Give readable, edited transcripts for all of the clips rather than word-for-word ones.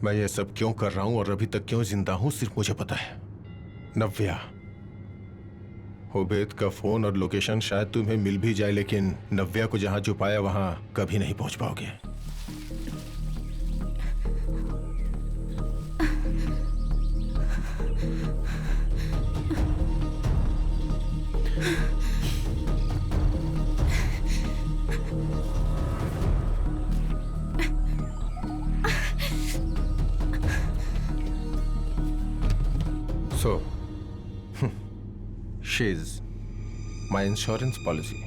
मैं ये सब क्यों कर रहा हूं और अभी तक क्यों जिंदा हूं सिर्फ मुझे पता है। नव्या, उबैद का फोन और लोकेशन शायद तुम्हें मिल भी जाए, लेकिन नव्या को जहां छुपाया वहां कभी नहीं पहुंच पाओगे। So, she's my insurance policy.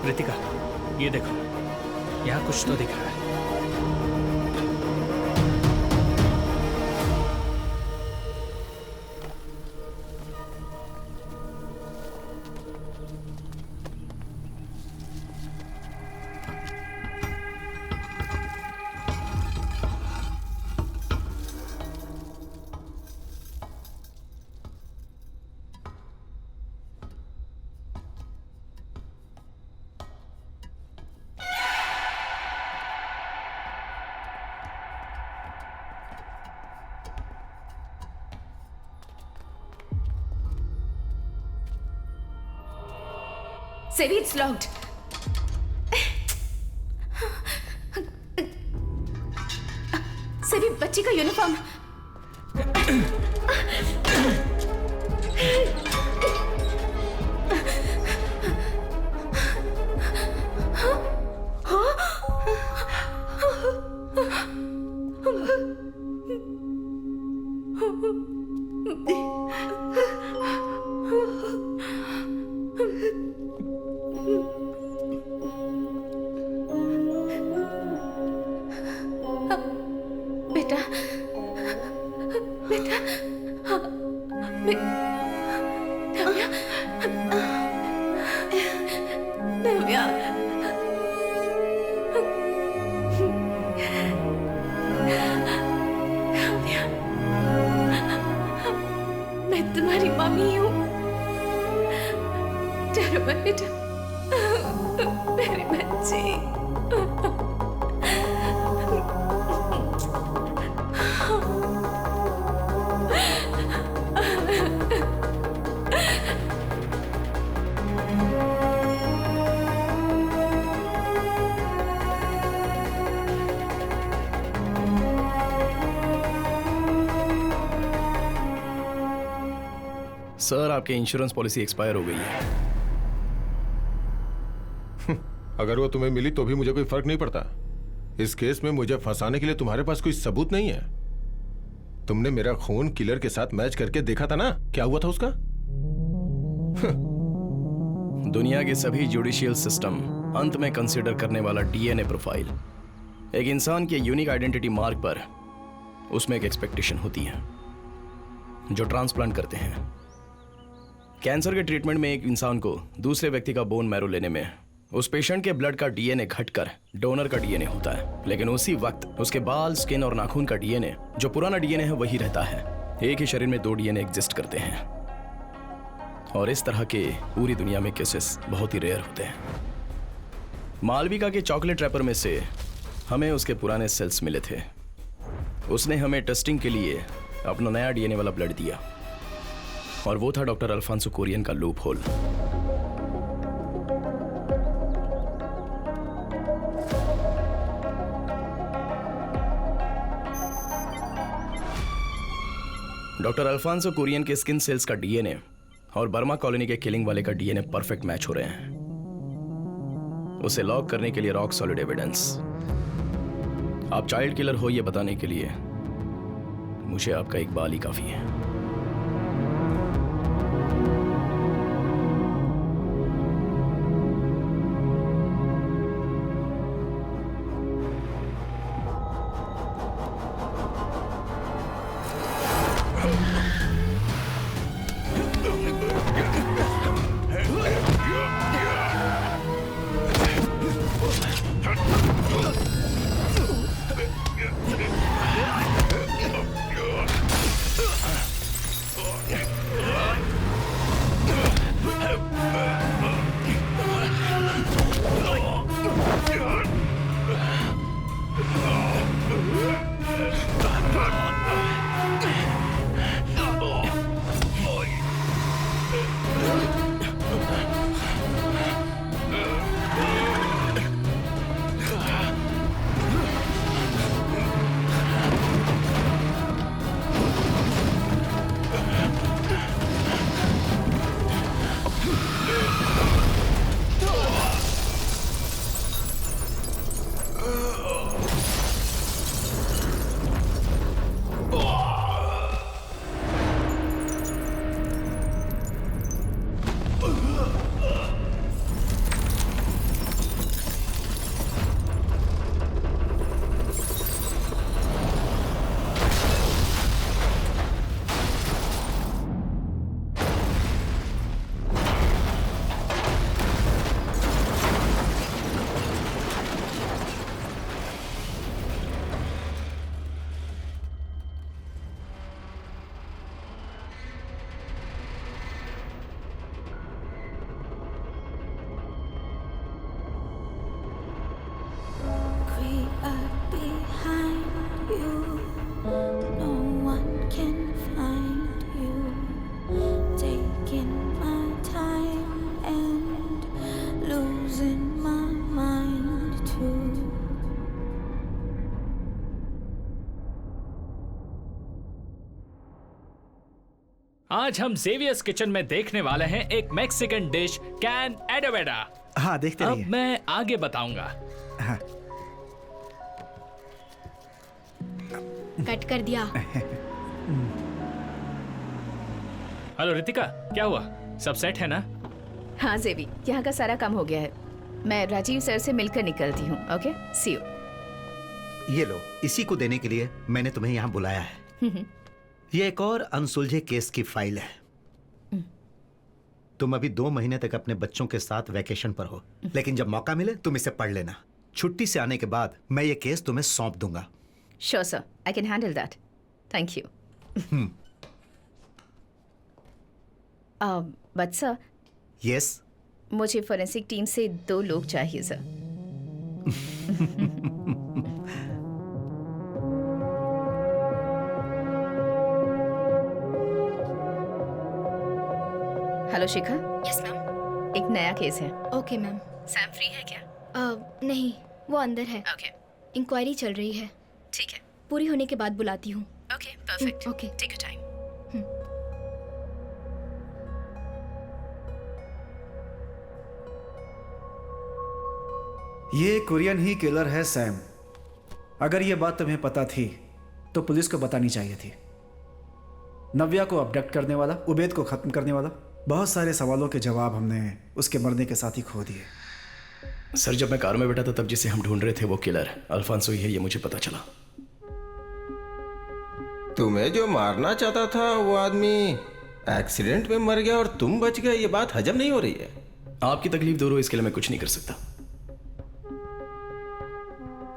Ritika, ये देखो, यहाँ कुछ तो दिख रहा है। Sevi, it's locked. सेवी, बच्ची का यूनिफॉर्म। मैं तुम्हारी मम्मी हूँ। डरो मत बेटा, मेरी बच्ची। सर, आपकी इंश्योरेंस पॉलिसी एक्सपायर हो गई है। अगर वो तुम्हें मिली तो भी मुझे कोई फर्क नहीं पड़ता। इस केस में मुझे फंसाने के लिए तुम्हारे पास कोई सबूत नहीं है। तुमने मेरा खून किलर के साथ मैच करके देखा था ना, क्या हुआ था उसका? दुनिया के सभी जुडिशियल सिस्टम अंत में कंसीडर करने वाला डीएनए प्रोफाइल। एक इंसान के यूनिक आइडेंटिटी मार्क पर उसमें एक एक्सपेक्टेशन होती है जो ट्रांसप्लांट करते हैं। कैंसर के ट्रीटमेंट में एक इंसान को दूसरे व्यक्ति का बोन मैरो लेने में उस पेशेंट के ब्लड का डीएनए घटकर डोनर का डीएनए होता है, लेकिन उसी वक्त उसके बाल, स्किन और नाखून का डीएनए जो पुराना डीएनए है वही रहता है। एक ही शरीर में दो डीएनए एग्जिस्ट करते हैं और इस तरह के पूरी दुनिया में केसेस बहुत ही रेयर होते हैं। मालविका के चॉकलेट रैपर में से हमें उसके पुराने सेल्स मिले थे। उसने हमें टेस्टिंग के लिए अपना नया डीएनए वाला ब्लड दिया और वो था डॉक्टर अल्फांसो कुरियन का loop hole. Doctor Alphonso Kurian के स्किन सेल्स का डीएनए और बर्मा कॉलोनी के किलिंग वाले का डीएनए परफेक्ट मैच हो रहे हैं। उसे लॉक करने के लिए रॉक सॉलिड एविडेंस। आप चाइल्ड किलर हो ये बताने के लिए मुझे आपका एक बाल ही काफी है। आज हम जेवियर्स किचन में देखने वाले हैं एक मैक्सिकन डिश कैन एडोवेडा। हाँ, देखते अब रहिए। मैं आगे बताऊंगा। हाँ। कट कर दिया। हेलो रितिका, क्या हुआ? सब सेट है ना? हाँ जेवी, यहाँ का सारा काम हो गया है। मैं राजीव सर से मिलकर निकलती हूँ। Okay, see you. ये लो, इसी को देने के लिए मैंने तुम्हें यहाँ बुलाया है। ये एक और अनसुलझे केस की फाइल है। तुम अभी 2 महीने तक अपने बच्चों के साथ वैकेशन पर हो, लेकिन जब मौका मिले तुम इसे पढ़ लेना। छुट्टी से आने के बाद मैं ये केस तुम्हें सौंप दूंगा। Sure sir, I can handle that. Thank you. But sir, yes, मुझे फोरेंसिक टीम से 2 लोग चाहिए सर। हेलो शिखा, यस मैम। एक नया केस है। Okay ma'am. सैम फ्री है क्या? नहीं, वो अंदर है। ओके, इंक्वायरी चल रही है। ठीक है। पूरी होने के बाद बुलाती हूँ। Okay, perfect. Okay. Take your time. ये कोरियन ही किलर है सैम। अगर ये बात तुम्हें पता थी तो पुलिस को बतानी चाहिए थी। नव्या को अबडक्ट करने वाला, उबैद को खत्म करने वाला, बहुत सारे सवालों के जवाब हमने उसके मरने के साथ ही खो दिए। सर, जब मैं कार में बैठा था तब जिसे हम ढूंढ रहे थे वो किलर अल्फांसो ही है, ये मुझे पता चला। तुम्हें जो मारना चाहता था वो आदमी एक्सीडेंट में मर गया और तुम बच गए, ये बात हजम नहीं हो रही है। आपकी तकलीफ दूर हो इसके लिए मैं कुछ नहीं कर सकता।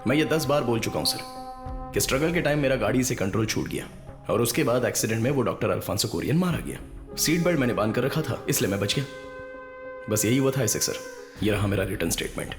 मैं ये 10 बार बोल चुका हूं सर कि स्ट्रगल के टाइम मेरा गाड़ी से कंट्रोल छूट गया और उसके बाद एक्सीडेंट में वो डॉक्टर अल्फांसो कोरियन मारा गया। सीट बेल्ट मैंने बांध कर रखा था इसलिए मैं बच गया। बस यही हुआ था ऐसे सर। ये रहा मेरा रिटर्न स्टेटमेंट।